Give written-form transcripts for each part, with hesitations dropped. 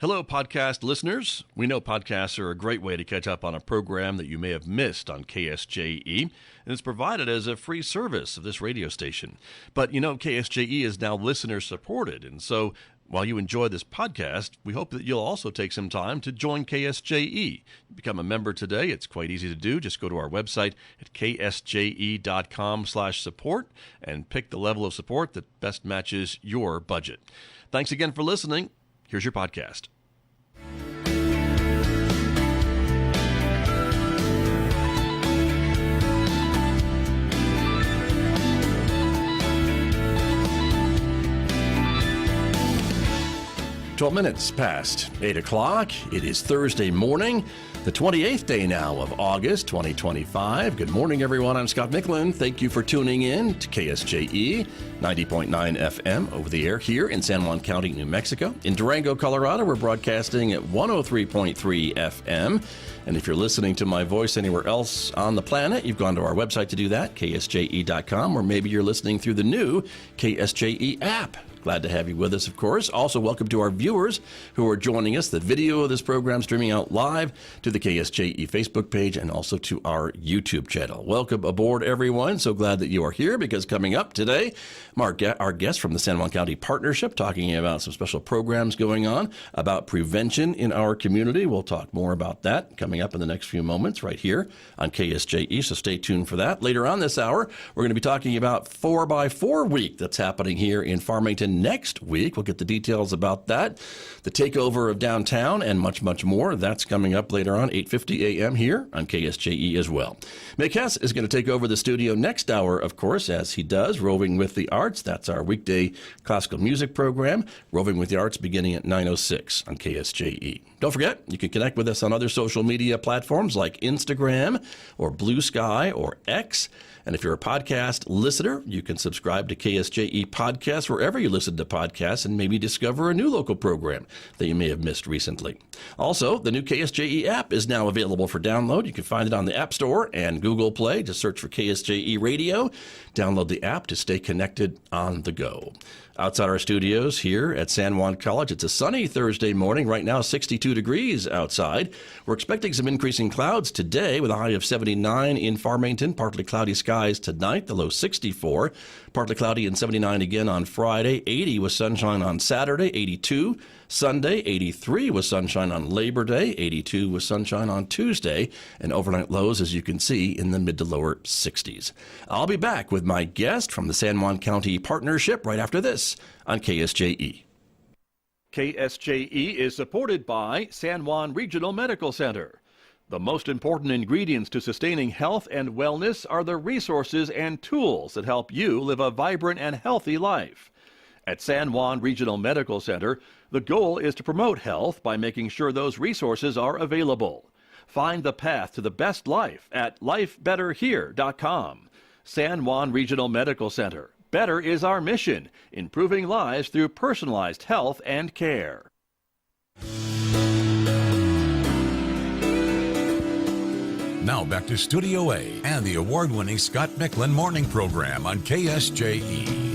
Hello, podcast listeners. We know podcasts are a great way to catch up on a program that you may have missed on KSJE, and it's provided as a free service of this radio station. But you know, KSJE is now listener-supported, and so while you enjoy this podcast, we hope that you'll also take some time to join KSJE. Become a member today. It's quite easy to do. Just go to our website at ksje.com/support and pick the level of support that best matches your budget. Thanks again for listening. Here's your podcast. "12 minutes past 8 o'clock. It is Thursday morning, the 28th day now of August 2025. Good morning, everyone. I'm Scott Michlin. Thank you for tuning in to KSJE 90.9 FM over the air here in San Juan County, New Mexico. In Durango, Colorado, we're broadcasting at 103.3 FM. And if you're listening to my voice anywhere else on the planet, you've gone to our website to do that, ksje.com, or maybe you're listening through the new KSJE app. Glad to have you with us, of course. Also, welcome to our viewers who are joining us. The video of this program streaming out live to the KSJE Facebook page and also to our YouTube channel. Welcome aboard, everyone. So glad that you are here, because coming up today, our guest from the San Juan County Partnership, talking about some special programs going on about prevention in our community. We'll talk more about that coming up in the next few moments right here on KSJE, so stay tuned for that. Later on this hour, we're going to be talking about 4x4 Week that's happening here in Farmington next week. We'll get the details about that, the takeover of downtown, and much, much more. That's coming up later on, 8:50 a.m. here on KSJE as well. Mick Hess is going to take over the studio next hour, of course, as he does, Roving with the Arts. That's our weekday classical music program, Roving with the Arts, beginning at 9:06 on KSJE. Don't forget, you can connect with us on other social media platforms like Instagram or Blue Sky or X. And if you're a podcast listener, you can subscribe to KSJE Podcasts wherever you listen to podcasts and maybe discover a new local program that you may have missed recently. Also, the new KSJE app is now available for download. You can find it on the App Store and Google Play. Just search for KSJE Radio. Download the app to stay connected on the go. Outside our studios here at San Juan College, it's a sunny Thursday morning. Right now, 62 degrees outside. We're expecting some increasing clouds today with a high of 79 in Farmington. Partly cloudy skies tonight, the low 64. Partly cloudy and 79 again on Friday. 80 with sunshine on Saturday. 82 Sunday. 83 with sunshine on Labor Day. 82 with sunshine on Tuesday. And overnight lows, as you can see, in the mid to lower 60s. I'll be back with my guest from the San Juan County Partnership right after this on KSJE. KSJE is supported by San Juan Regional Medical Center. The most important ingredients to sustaining health and wellness are the resources and tools that help you live a vibrant and healthy life. At San Juan Regional Medical Center, the goal is to promote health by making sure those resources are available. Find the path to the best life at lifebetterhere.com. San Juan Regional Medical Center. Better is our mission, improving lives through personalized health and care. Now back to Studio A and the award-winning Scott Michlin Morning Program on KSJE.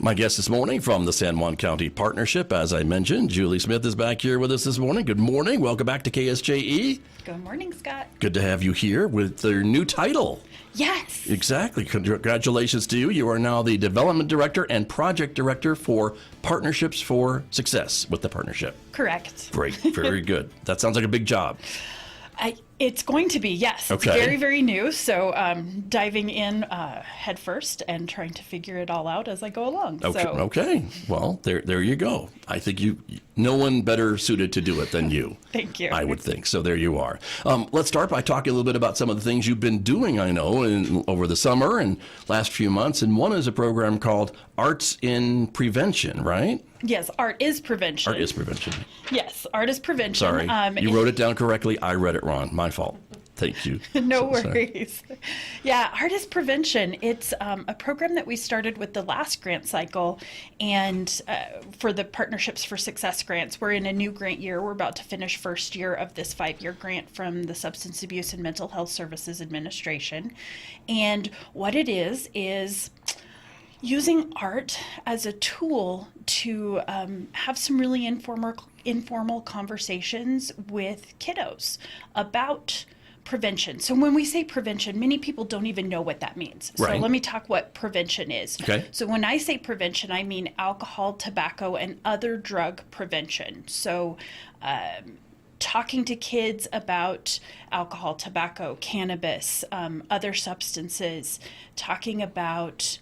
My guest this morning from the San Juan County Partnership, as I mentioned, Julie Smith is back here with us this morning. Good morning. Welcome back to KSJE. Good morning, Scott. Good to have you here with your new title. Yes. Exactly. Congratulations to you. You are now the Development Director and Project Director for Partnerships for Success with the Partnership. Correct. Great. Very good. That sounds like a big job. It's going to be, yes. Okay. It's very, very new. So diving in head first and trying to figure it all out as I go along. Okay. Well, there you go. I think no one better suited to do it than you. Thank you. I would think. So there you are. Let's start by talking a little bit about some of the things you've been doing, I know, over the summer and last few months. And one is a program called Arts in Prevention, right? Yes, art is prevention. Art is prevention. Yes, art is prevention. Sorry, you wrote it down correctly. I read it wrong. My fault. Thank you. No worries. Yeah, art is prevention. It's a program that we started with the last grant cycle, and for the Partnerships for Success grants. We're in a new grant year. We're about to finish first year of this 5-year grant from the Substance Abuse and Mental Health Services Administration. And what it is using art as a tool to have some really informal conversations with kiddos about prevention. So when we say prevention, many people don't even know what that means. So Right. let me talk what prevention is. Okay. So when I say prevention, I mean alcohol, tobacco, and other drug prevention. So talking to kids about alcohol, tobacco, cannabis, other substances, talking about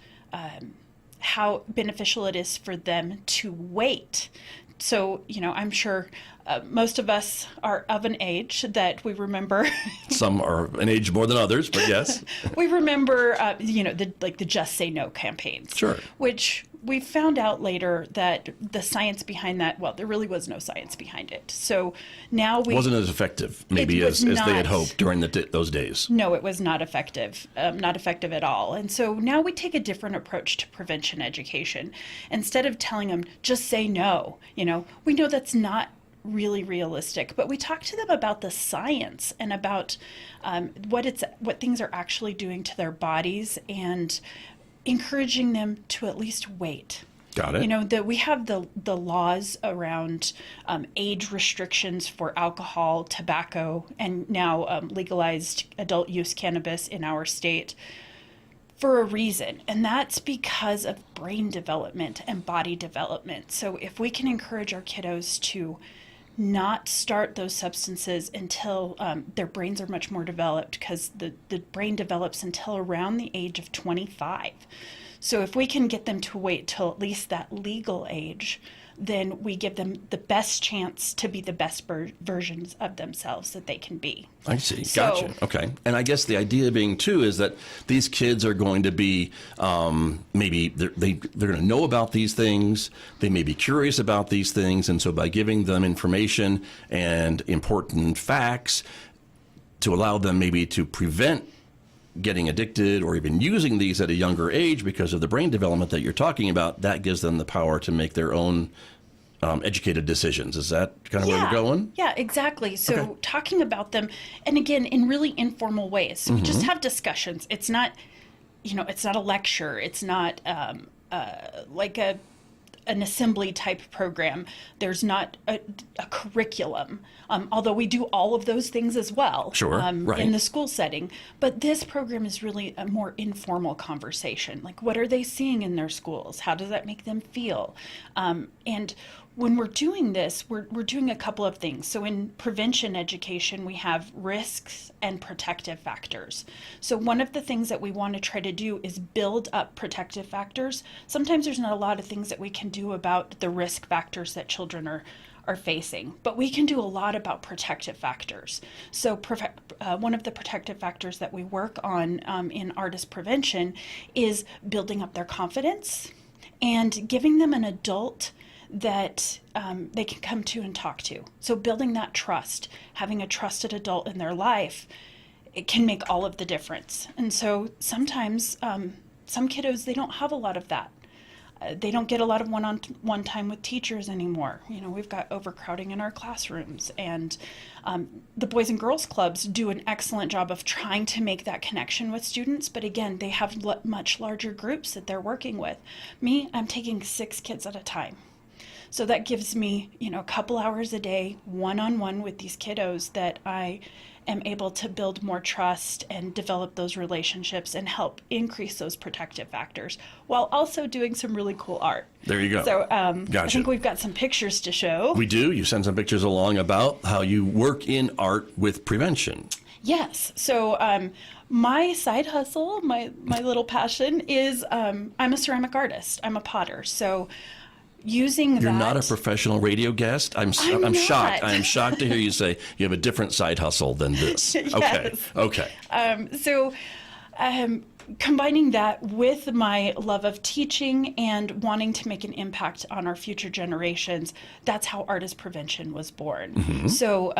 how beneficial it is for them to wait. So, I'm sure most of us are of an age that we remember. Some are an age more than others, but yes. We remember, the Just Say No campaigns. Sure. Which we found out later that the science behind that, well, there really was no science behind it. So now we... Wasn't as effective, maybe, It was as they had not. hoped during those days. No, it was not effective at all. And so now we take a different approach to prevention education. Instead of telling them, just say no, we know that's not really realistic, but we talk to them about the science and about what things are actually doing to their bodies, and encouraging them to at least wait. Got it. That we have the laws around age restrictions for alcohol, tobacco, and now legalized adult use cannabis in our state for a reason. And that's because of brain development and body development. So if we can encourage our kiddos to not start those substances until their brains are much more developed, because the brain develops until around the age of 25. So if we can get them to wait till at least that legal age, then we give them the best chance to be the best versions of themselves that they can be. I see. Gotcha. Okay. And I guess the idea being, too, is that these kids are going to be, maybe they're going to know about these things. They may be curious about these things. And so by giving them information and important facts to allow them maybe to prevent getting addicted or even using these at a younger age because of the brain development that you're talking about, that gives them the power to make their own educated decisions. Is that kind of where we're going? Yeah, exactly. So Okay. talking about them, and again, in really informal ways. So we just have discussions. It's not, it's not a lecture. It's not like an assembly type program. There's not a curriculum, although we do all of those things as well. Sure, right. In the school setting. But this program is really a more informal conversation. Like, what are they seeing in their schools? How does that make them feel? And when we're doing this, we're doing a couple of things. So in prevention education, we have risks and protective factors. So one of the things that we want to try to do is build up protective factors. Sometimes there's not a lot of things that we can do about the risk factors that children are facing, but we can do a lot about protective factors. So one of the protective factors that we work on in artist prevention is building up their confidence and giving them an adult that they can come to and talk to. So building that trust, having a trusted adult in their life, it can make all of the difference. And so sometimes some kiddos, they don't have a lot of that. They don't get a lot of one-on-one time with teachers anymore. We've got overcrowding in our classrooms, and the Boys and Girls Clubs do an excellent job of trying to make that connection with students. But again, they have much larger groups that they're working with. Me, I'm taking 6 kids at a time. So that gives me, a couple hours a day, one-on-one with these kiddos, that I am able to build more trust and develop those relationships and help increase those protective factors, while also doing some really cool art. There you go. So Gotcha. I think we've got some pictures to show. We do. You send some pictures along about how you work in art with prevention. Yes. So my side hustle, my little passion is I'm a ceramic artist. I'm a potter. So using You're that... not a professional radio guest? I'm not. shocked. I'm shocked to hear you say you have a different side hustle than this. Yes. Okay. So combining that with my love of teaching and wanting to make an impact on our future generations, that's how Artist Prevention was born. Mm-hmm. So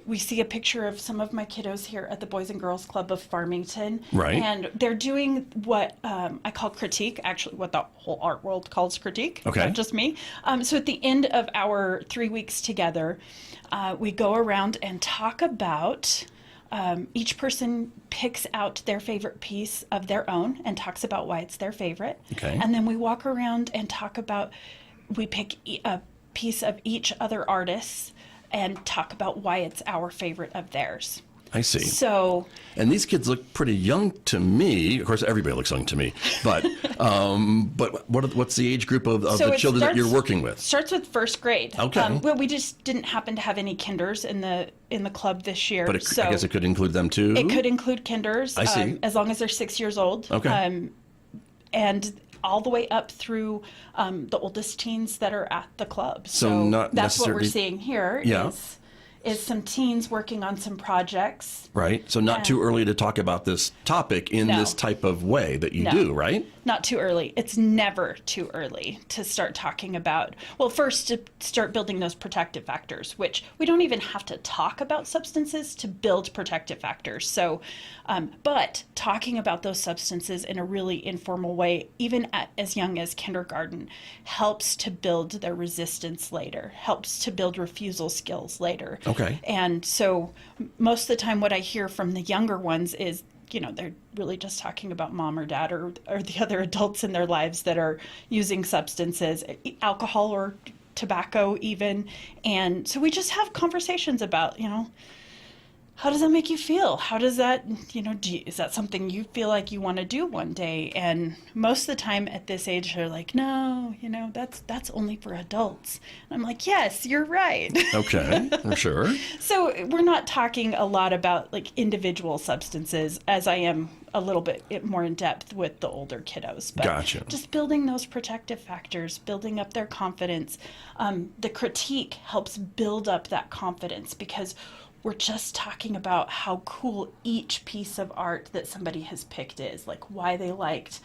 we see a picture of some of my kiddos here at the Boys and Girls Club of Farmington. Right. And they're doing what I call critique, actually what the whole art world calls critique, Okay. not just me. So at the end of our 3 weeks together, we go around and talk about each person picks out their favorite piece of their own and talks about why it's their favorite. Okay. And then we walk around and talk about, we pick a piece of each other artist's and talk about why it's our favorite of theirs. I see. So, and these kids look pretty young to me. Of course, everybody looks young to me. But what's the age group of the children that you're working with? Starts with first grade. Okay. Well, we just didn't happen to have any kinders in the club this year. But I guess it could include them too. It could include kinders. I see. As long as they're 6 years old. Okay. And all the way up through the oldest teens that are at the club. So not that's what we're necessarily- seeing here. Yeah. Is some teens working on some projects. Right. So not too early to talk about this topic in No. this type of way that you No. do, right? Not too early. It's never too early to start talking about, well, first to start building those protective factors, which we don't even have to talk about substances to build protective factors. So, but talking about those substances in a really informal way, even at as young as kindergarten, helps to build their resistance later, helps to build refusal skills later. Okay. And so most of the time what I hear from the younger ones is, they're really just talking about mom or dad or the other adults in their lives that are using substances, alcohol or tobacco even. And so we just have conversations about, how does that make you feel? How does that, is that something you feel like you want to do one day? And most of the time at this age, they're like, no, that's only for adults. And I'm like, yes, you're right. Okay, for sure. So we're not talking a lot about like individual substances as I am a little bit more in depth with the older kiddos. But Gotcha. just building those protective factors, building up their confidence. The critique helps build up that confidence because we're just talking about how cool each piece of art that somebody has picked is, like why they liked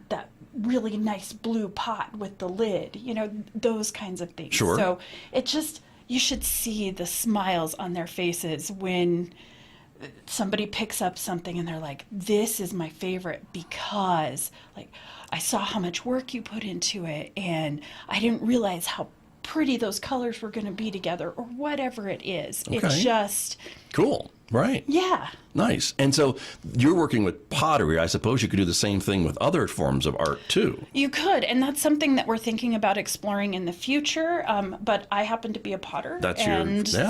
that really nice blue pot with the lid, those kinds of things. Sure. So you should see the smiles on their faces when somebody picks up something and they're like, this is my favorite because like I saw how much work you put into it and I didn't realize how pretty those colors were going to be together or whatever it is. Okay. It's just Cool. Right. Yeah. Nice. And so you're working with pottery. I suppose you could do the same thing with other forms of art too. You could, and that's something that we're thinking about exploring in the future. But I happen to be a potter,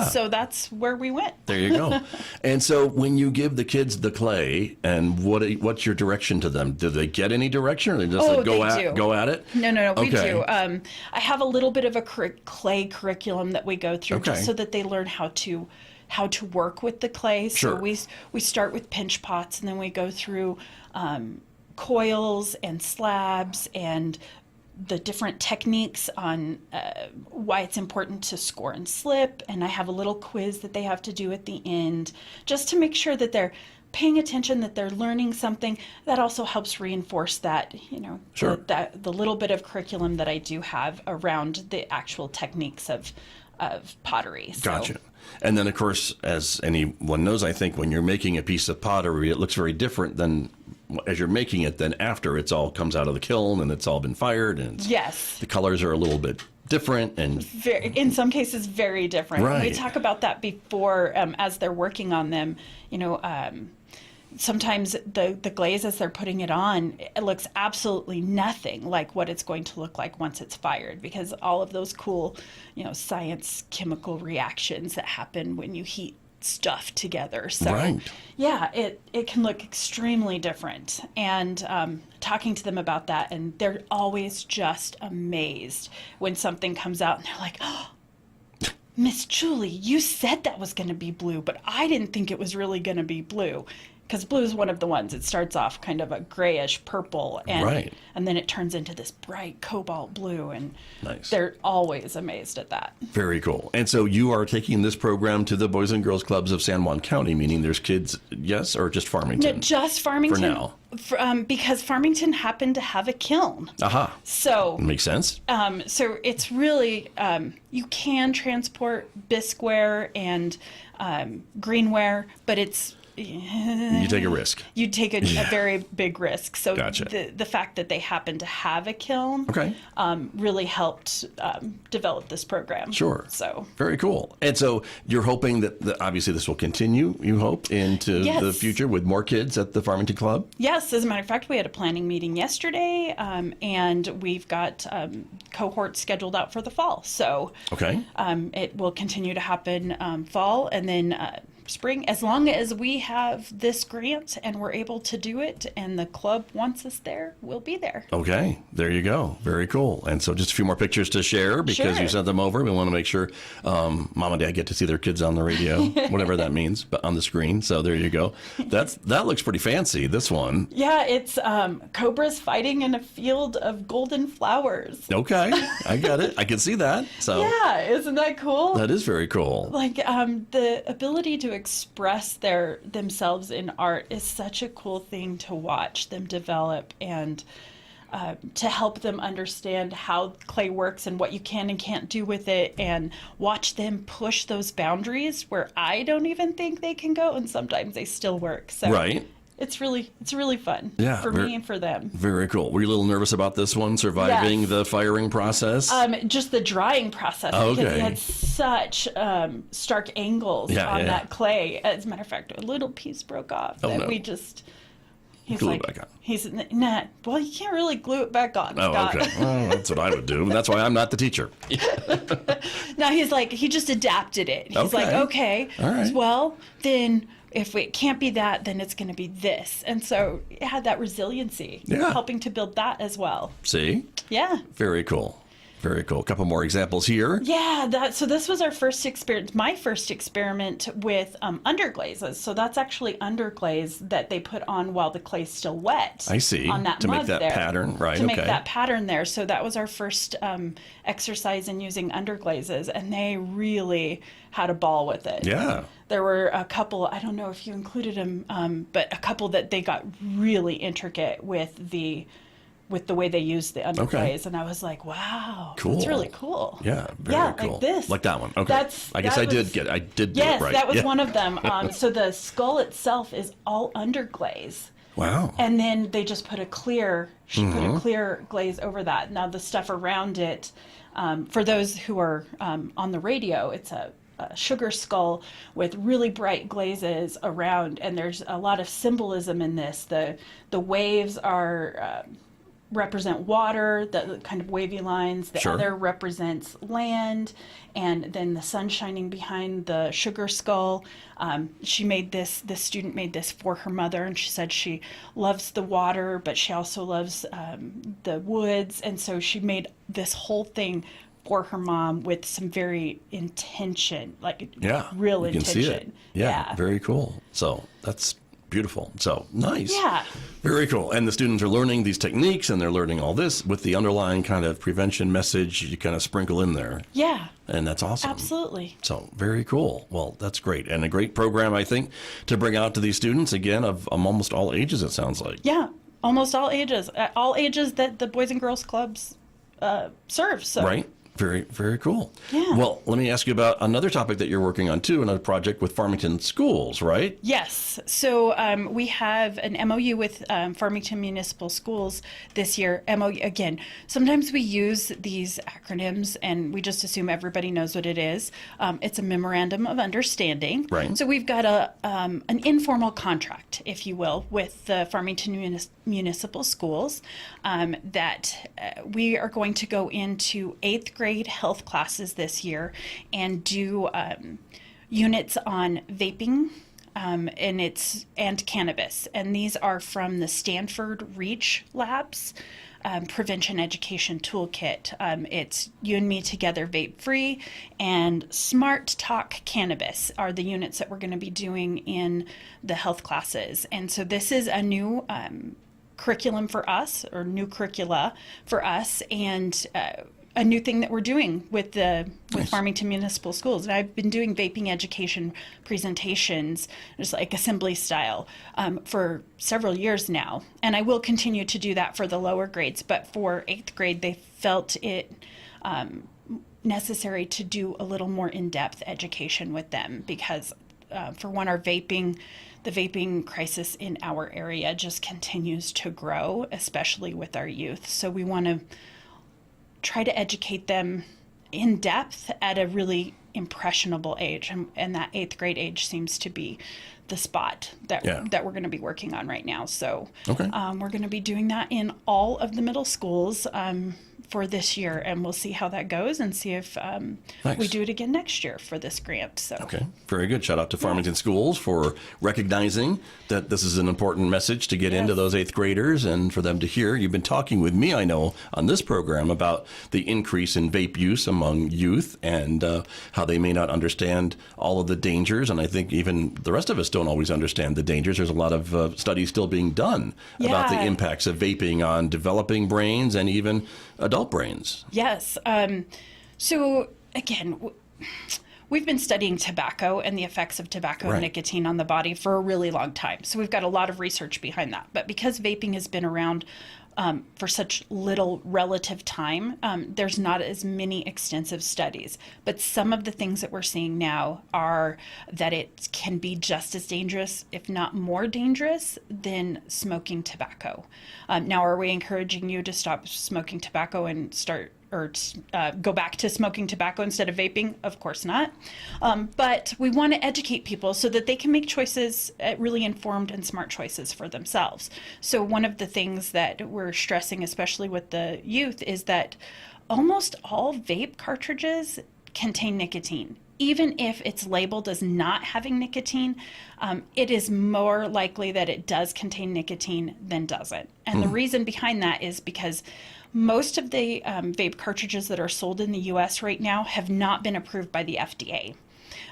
so that's where we went. There you go. And so when you give the kids the clay, and what's your direction to them? Do they get any direction, or they just go at it? No, we Okay. do. I have a little bit of a clay curriculum that we go through just so that they learn how to work with the clay. So Sure. we start with pinch pots, and then we go through coils and slabs and the different techniques on why it's important to score and slip. And I have a little quiz that they have to do at the end just to make sure that they're paying attention, that they're learning something. That also helps reinforce that, Sure. the little bit of curriculum that I do have around the actual techniques of pottery. So, Gotcha. And then, of course, as anyone knows, I think when you're making a piece of pottery, it looks very different than as you're making it than after it's all comes out of the kiln and it's all been fired. And yes. the colors are a little bit different and In some cases, very different. Right. We talk about that before as they're working on them. Sometimes the glaze as they're putting it on, it looks absolutely nothing like what it's going to look like once it's fired, because all of those cool, science chemical reactions that happen when you heat stuff together. So Right. yeah, it can look extremely different. And talking to them about that, and they're always just amazed when something comes out and they're like, oh, Miss Julie, you said that was going to be blue, but I didn't think it was really going to be blue. Because blue is one of the ones. It starts off kind of a grayish purple, and then it turns into this bright cobalt blue, and Nice. they're always amazed at that. very cool. And so you are taking this program to the Boys and Girls Clubs of San Juan County, meaning there's kids, yes, or just Farmington? No, just Farmington. For now. Because Farmington happened to have a kiln. Aha. So Makes sense. so it's really, you can transport bisqueware and greenware, but it's You take a risk. You take a very big risk. So Gotcha. the fact that they happen to have a kiln really helped develop this program. Sure. So very cool. And so you're hoping that obviously this will continue, you hope, into the future with more kids at the Farmington Club? Yes. As a matter of fact, we had a planning meeting yesterday, and we've got cohorts scheduled out for the fall. So it will continue to happen fall and then spring, as long as we have this grant and we're able to do it and the club wants us there, we'll be there. Okay, there you go. Very cool. And so just a few more pictures to share because you sent them over. We want to make sure Mom and Dad get to see their kids on the radio, whatever that means, but on the screen. So there you go. That looks pretty fancy, this one. Yeah, it's cobras fighting in a field of golden flowers. Okay, I got it. I can see that. So yeah, isn't that cool? That is very cool. Like the ability to express themselves in art is such a cool thing to watch them develop and to help them understand how clay works and what you can and can't do with it, and watch them push those boundaries where I don't even think they can go, and sometimes they still work. So it's really fun for me and for them. Very cool. Were you a little nervous about this one, surviving the firing process? Just the drying process, because he had such stark angles on that clay. As a matter of fact, a little piece broke off we just... Glue it back on. He's nah. Well, you can't really glue it back on. Oh, Scott. okay. Well, that's what I would do. That's why I'm not the teacher. Now he just adapted it. He's like, okay, all right. Well, then if it can't be that, then it's going to be this. And so it had that resiliency, helping to build that as well. See? Yeah. Very cool. Very cool. A couple more examples here. Yeah, so this was our first experience, my first experiment with underglazes. So that's actually underglaze that they put on while the clay's still wet. I see. On that to mud make that there. Pattern, right? To make that pattern there. So that was our first exercise in using underglazes, and they really had a ball with it. Yeah. There were a couple, I don't know if you included them, but a couple that they got really intricate with the way they used the underglaze, and I was like, "Wow, cool! That's really cool." Yeah, very cool. Like this, like that one. Okay, I guess I did do it right. Yes, that was one of them. So the skull itself is all underglaze. Wow! And then they just put a clear. She put a clear glaze over that. Now the stuff around it, for those who are on the radio, it's a sugar skull with really bright glazes around, and there's a lot of symbolism in this. The waves are. Represent water, the kind of wavy lines. The other represents land, and then the sun shining behind the sugar skull. She made this student made this for her mother, and she said she loves the water, but she also loves the woods, and so she made this whole thing for her mom with some very intention, like real intention. You can see it. Yeah, very cool. So that's beautiful. So nice. Yeah. Very cool. And the students are learning these techniques, and they're learning all this with the underlying kind of prevention message you kind of sprinkle in there. Yeah. And that's awesome. Absolutely. So very cool. Well, that's great. And a great program, I think, to bring out to these students, again, of almost all ages, it sounds like. Yeah. Almost all ages that the Boys and Girls Clubs serve. So. Right. Very, very cool. Yeah. Well, let me ask you about another topic that you're working on, too, another project with Farmington Schools, right? Yes. So we have an MOU with Farmington Municipal Schools this year. MOU, again, sometimes we use these acronyms and we just assume everybody knows what it is. It's a memorandum of understanding. Right. So we've got an informal contract, if you will, with the Farmington Municipal Schools that we are going to go into 8th grade health classes this year and do units on vaping and cannabis. And these are from the Stanford Reach Labs Prevention Education Toolkit. It's You and Me Together Vape Free and Smart Talk Cannabis are the units that we're going to be doing in the health classes. And so this is a new curriculum for us, or new curricula for us, and a new thing that we're doing with Farmington Municipal Schools. And I've been doing vaping education presentations, just like assembly style, for several years now. And I will continue to do that for the lower grades. But for 8th grade, they felt it necessary to do a little more in-depth education with them because, for one, our vaping, the vaping crisis in our area just continues to grow, especially with our youth. So we want to try to educate them in depth at a really impressionable age. And that 8th grade age seems to be the spot that we're going to be working on right now. So we're going to be doing that in all of the middle schools for this year, and we'll see how that goes and see if we do it again next year for this grant. So very good. Shout out to Farmington Schools for recognizing that this is an important message to get into those 8th graders and for them to hear. You've been talking with me, I know, on this program about the increase in vape use among youth and how they may not understand all of the dangers, and I think even the rest of us don't always understand the dangers. There's a lot of studies still being done about the impacts of vaping on developing brains and even adult brains. Yes. So again, we've been studying tobacco and the effects of tobacco and nicotine on the body for a really long time. So we've got a lot of research behind that. But because vaping has been around for such little relative time, there's not as many extensive studies. But some of the things that we're seeing now are that it can be just as dangerous, if not more dangerous, than smoking tobacco. Now, are we encouraging you to stop smoking tobacco and go back to smoking tobacco instead of vaping? Of course not. But we want to educate people so that they can make choices, really informed and smart choices for themselves. So one of the things that we're stressing, especially with the youth, is that almost all vape cartridges contain nicotine. Even if it's labeled as not having nicotine, it is more likely that it does contain nicotine than doesn't. And the reason behind that is because most of the vape cartridges that are sold in the U.S. right now have not been approved by the FDA.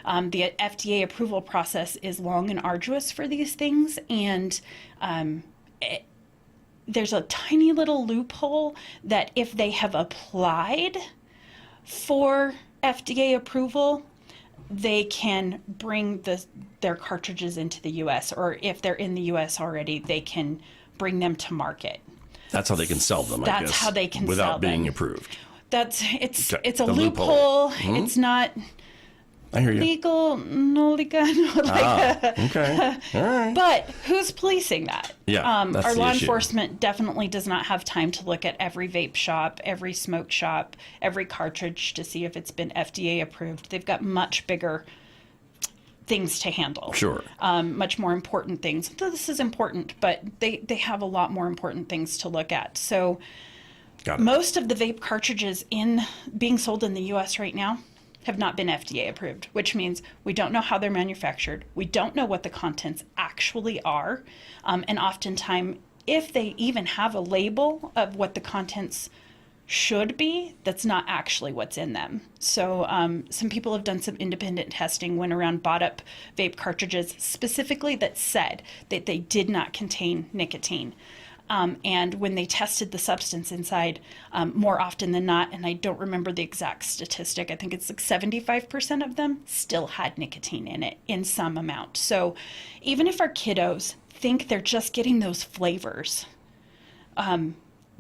The FDA approval process is long and arduous for these things, and there's a tiny little loophole that if they have applied for FDA approval, they can bring their cartridges into the U.S., or if they're in the U.S. already, they can bring them to market. That's how they can sell them, I guess. That's how they can without sell them. being approved. It's a loophole. It's not I hear you. legal, no legal. Okay. All right. But who's policing that? Yeah, that's our the law issue. enforcement definitely does not have time to look at every vape shop, every smoke shop, every cartridge to see if it's been FDA approved. They've got much bigger things to handle. Sure. Much more important things. So this is important, but they have a lot more important things to look at. So most of the vape cartridges being sold in the U.S. right now have not been FDA approved, which means we don't know how they're manufactured. We don't know what the contents actually are. And oftentimes, if they even have a label of what the contents should be, that's not actually what's in them. So some people have done some independent testing, went around, bought up vape cartridges specifically that said that they did not contain nicotine. And when they tested the substance inside, more often than not, and I don't remember the exact statistic, I think it's like 75% of them still had nicotine in it in some amount. So even if our kiddos think they're just getting those flavors,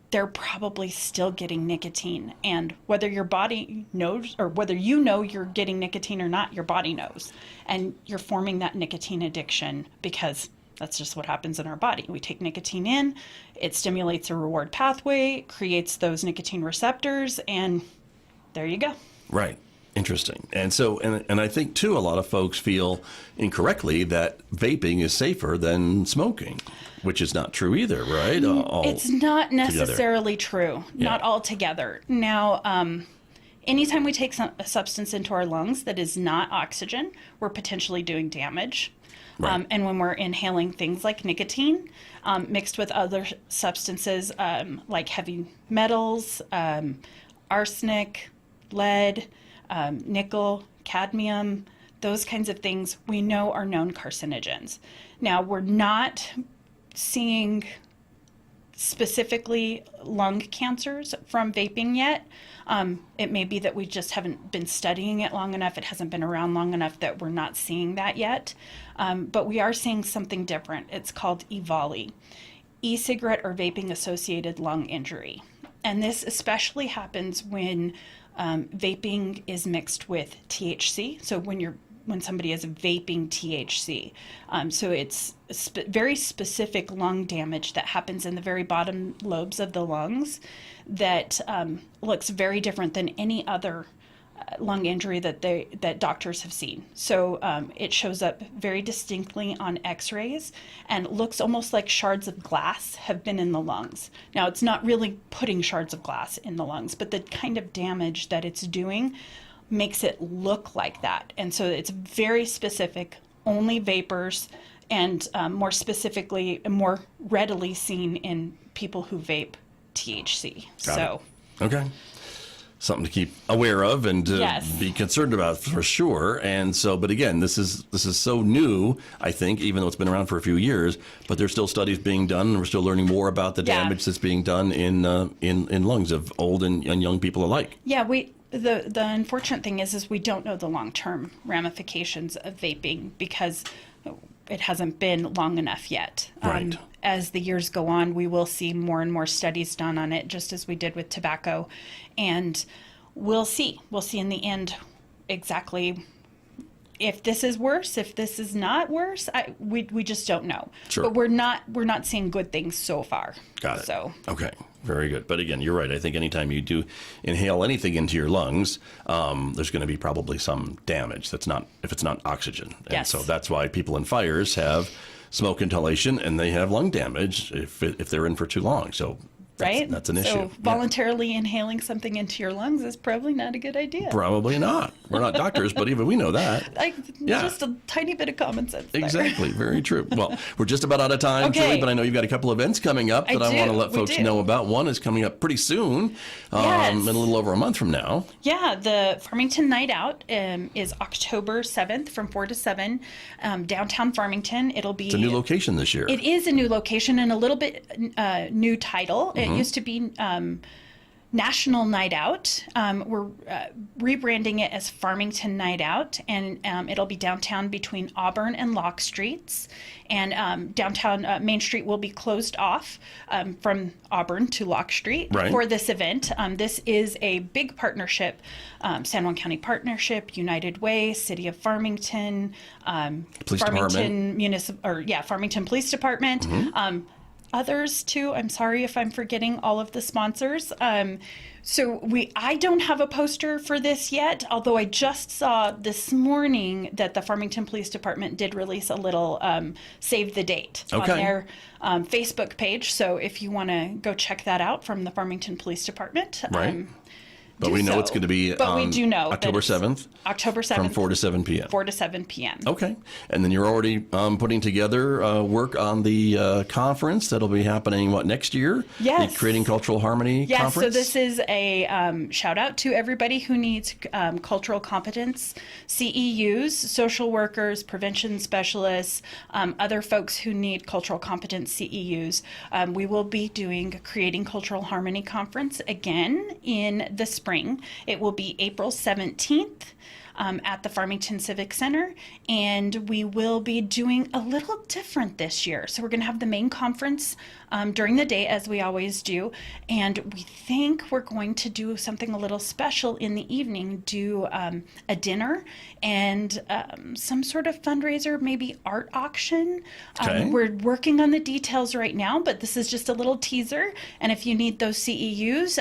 they're probably still getting nicotine. And whether your body knows, or whether you know you're getting nicotine or not, your body knows. And you're forming that nicotine addiction because that's just what happens in our body. We take nicotine in, it stimulates a reward pathway, creates those nicotine receptors, and there you go. Right. Interesting. And so, and I think, too, a lot of folks feel incorrectly that vaping is safer than smoking, which is not true either, right? It's not necessarily true. Not altogether. Now, anytime we take a substance into our lungs that is not oxygen, we're potentially doing damage. Right. And when we're inhaling things like nicotine, mixed with other substances like heavy metals, arsenic, lead, nickel, cadmium, those kinds of things we know are known carcinogens. Now, we're not seeing specifically lung cancers from vaping yet. It may be that we just haven't been studying it long enough. It hasn't been around long enough that we're not seeing that yet. But we are seeing something different. It's called EVALI, e-cigarette or vaping-associated lung injury. And this especially happens when vaping is mixed with THC. So when you're when somebody is vaping THC. So it's very specific lung damage that happens in the very bottom lobes of the lungs that looks very different than any other lung injury that doctors have seen. So it shows up very distinctly on x-rays and looks almost like shards of glass have been in the lungs. Now, it's not really putting shards of glass in the lungs, but the kind of damage that it's doing makes it look like that. And so it's very specific, only vapors, and more specifically, more readily seen in people who vape THC. Got it. Okay. Something to keep aware of and to be concerned about for sure. And so, but again, this is so new, I think, even though it's been around for a few years, but there's still studies being done, and we're still learning more about the damage that's being done in lungs of old and young people alike. Yeah, the unfortunate thing is we don't know the long-term ramifications of vaping because it hasn't been long enough yet. Right. As the years go on, we will see more and more studies done on it, just as we did with tobacco. And we'll see. We'll see in the end exactly if this is worse, if this is not worse. We just don't know. Sure. But we're not seeing good things so far. Got it. So. Okay. Very good. But again, you're right. I think anytime you do inhale anything into your lungs, there's going to be probably some damage if it's not oxygen. And yes. So that's why people in fires have smoke inhalation and they have lung damage if they're in for too long. So that's an issue. So voluntarily inhaling something into your lungs is probably not a good idea. Probably not. We're not doctors, but even we know that. Just a tiny bit of common sense there. Exactly. Very true. Well, we're just about out of time, Julie, but I know you've got a couple events coming up that I want to let folks know about. One is coming up pretty soon, in a little over a month from now. Yeah, the Farmington Night Out is October 7th from 4 to 7, downtown Farmington. It's a new location this year. It is a new location and a little bit new title. It used to be National Night Out. We're rebranding it as Farmington Night Out, and it'll be downtown between Auburn and Locke Streets. And downtown Main Street will be closed off from Auburn to Locke Street for this event. This is a big partnership, San Juan County Partnership, United Way, City of Farmington, Farmington Police Department. Others too. I'm sorry if I'm forgetting all of the sponsors. I don't have a poster for this yet, although I just saw this morning that the Farmington Police Department did release a little save the date on their Facebook page. So if you want to go check that out from the Farmington Police Department. But we know it's going to be October 7th. October 7th. From 4 to 7 p.m. 4 to 7 p.m. Okay. And then you're already putting together work on the conference that'll be happening, next year? Yes. The Creating Cultural Harmony Conference? Yes. So this is a shout out to everybody who needs cultural competence, CEUs, social workers, prevention specialists, other folks who need cultural competence CEUs. We will be doing Creating Cultural Harmony Conference again in the spring. It will be April 17th at the Farmington Civic Center, and we will be doing a little different this year. So we're going to have the main conference during the day, as we always do, and we think we're going to do something a little special in the evening, do a dinner and some sort of fundraiser, maybe art auction. We're working on the details right now, but this is just a little teaser, and if you need those CEUs,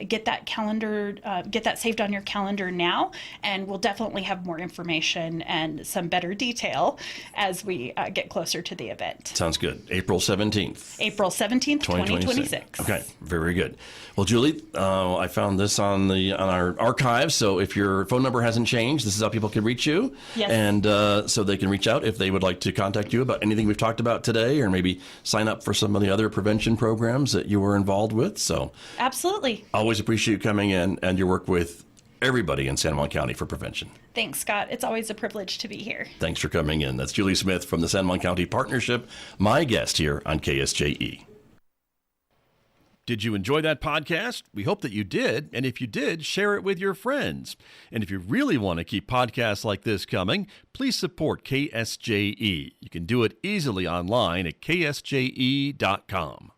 get that saved on your calendar now, and we'll definitely have more information and some better detail as we get closer to the event. Sounds good. April 17th. April 17th, 2026. Okay, very good. Well, Julie, I found this on our archives, so if your phone number hasn't changed, this is how people can reach you. Yes. And so they can reach out if they would like to contact you about anything we've talked about today, or maybe sign up for some of the other prevention programs that you were involved with. So absolutely. Always appreciate you coming in and your work with everybody in San Juan County for prevention. Thanks, Scott. It's always a privilege to be here. Thanks for coming in. That's Julie Smith from the San Juan County Partnership, my guest here on KSJE. Did you enjoy that podcast? We hope that you did. And if you did, share it with your friends. And if you really want to keep podcasts like this coming, please support KSJE. You can do it easily online at ksje.com.